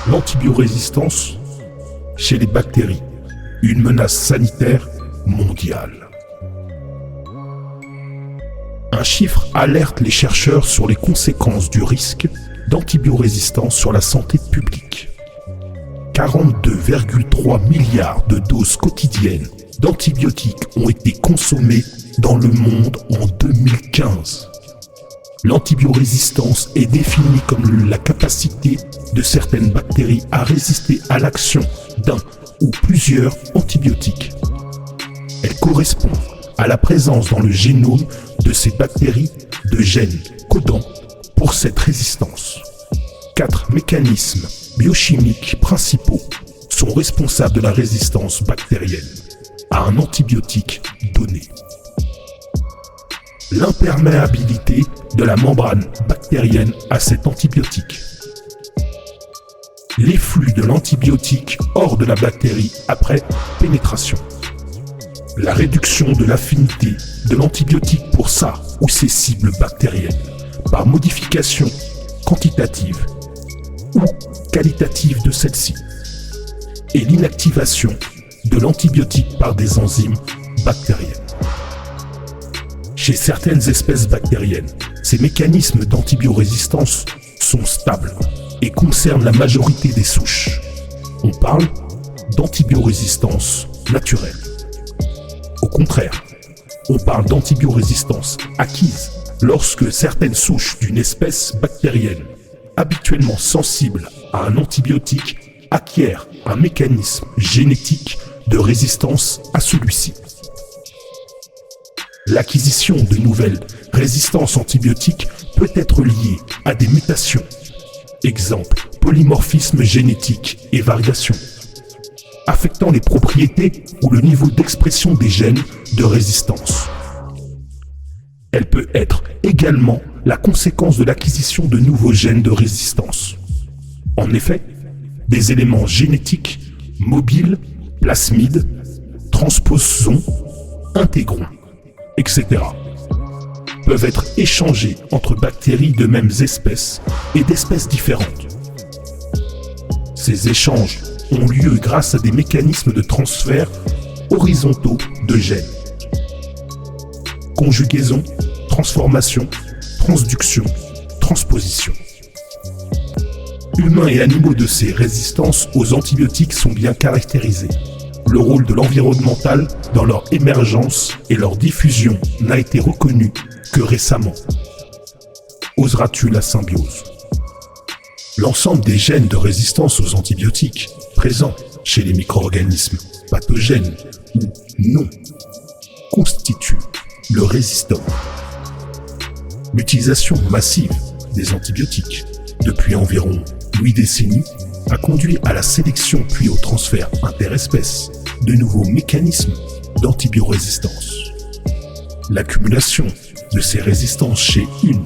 L'antibiorésistance chez les bactéries, une menace sanitaire mondiale. Un chiffre alerte les chercheurs sur les conséquences du risque d'antibiorésistance sur la santé publique. 42,3 milliards de doses quotidiennes d'antibiotiques ont été consommées dans le monde en 2015. L'antibiorésistance est définie comme la capacité de certaines bactéries à résister à l'action d'un ou plusieurs antibiotiques. Elle correspond à la présence dans le génome de ces bactéries de gènes codants pour cette résistance. 4 mécanismes biochimiques principaux sont responsables de la résistance bactérienne à un antibiotique donné. L'imperméabilité de la membrane bactérienne à cet antibiotique. L'efflux de l'antibiotique hors de la bactérie après pénétration. La réduction de l'affinité de l'antibiotique pour sa ou ses cibles bactériennes par modification quantitative ou qualitative de celle-ci. Et l'inactivation de l'antibiotique par des enzymes bactériennes. Chez certaines espèces bactériennes, ces mécanismes d'antibiorésistance sont stables et concernent la majorité des souches. On parle d'antibiorésistance naturelle. Au contraire, on parle d'antibiorésistance acquise lorsque certaines souches d'une espèce bactérienne habituellement sensible à un antibiotique acquièrent un mécanisme génétique de résistance à celui-ci. L'acquisition de nouvelles résistances antibiotiques peut être liée à des mutations. Exemple, polymorphisme génétique et variation, affectant les propriétés ou le niveau d'expression des gènes de résistance. Elle peut être également la conséquence de l'acquisition de nouveaux gènes de résistance. En effet, des éléments génétiques mobiles, plasmides, transposons, intégrons, etc. peuvent être échangés entre bactéries de mêmes espèces et d'espèces différentes. Ces échanges ont lieu grâce à des mécanismes de transfert horizontaux de gènes. Conjugaison, transformation, transduction, transposition. Humains et animaux de ces résistances aux antibiotiques sont bien caractérisés. Le rôle de l'environnemental dans leur émergence et leur diffusion n'a été reconnu que récemment. Oseras-tu la symbiose? L'ensemble des gènes de résistance aux antibiotiques présents chez les micro-organismes pathogènes ou non constituent le résistome. L'utilisation massive des antibiotiques depuis environ 8 décennies a conduit à la sélection puis au transfert interespèces de nouveaux mécanismes d'antibiorésistance. L'accumulation de ces résistances chez une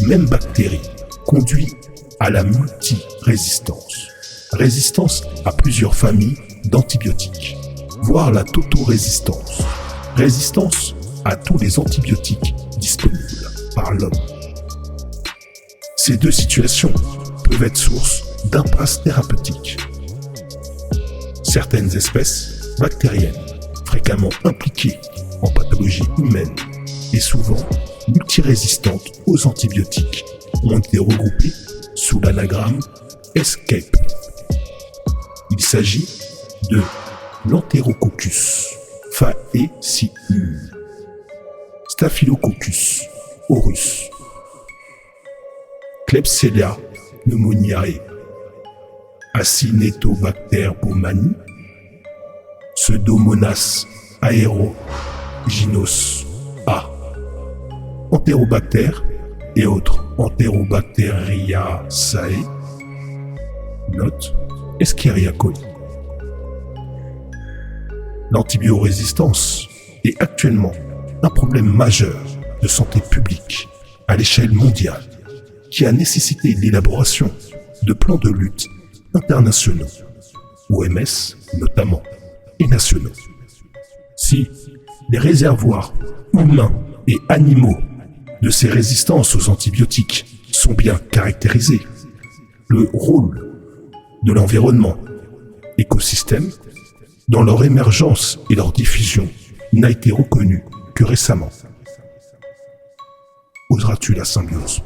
même bactérie conduit à la multirésistance, résistance à plusieurs familles d'antibiotiques, voire la tautorésistance, résistance à tous les antibiotiques disponibles par l'homme. Ces deux situations peuvent être source d'impasses thérapeutiques. Certaines espèces bactériennes, fréquemment impliquées en pathologie humaine et souvent multirésistantes aux antibiotiques, ont été regroupées sous l'anagramme ESCAPE. Il s'agit de l'Enterococcus faecium, Staphylococcus aureus, Klebsiella pneumoniae, Acinetobacter baumannii, Pseudomonas aeruginosa A, Enterobacter et autres Enterobacteriaceae, note Escherichia coli. L'antibiorésistance est actuellement un problème majeur de santé publique à l'échelle mondiale qui a nécessité l'élaboration de plans de lutte internationaux, OMS notamment, et nationaux. Si les réservoirs humains et animaux de ces résistances aux antibiotiques sont bien caractérisés, le rôle de l'environnement, écosystème, dont leur émergence et leur diffusion n'a été reconnue que récemment. Oseras-tu la symbiose ?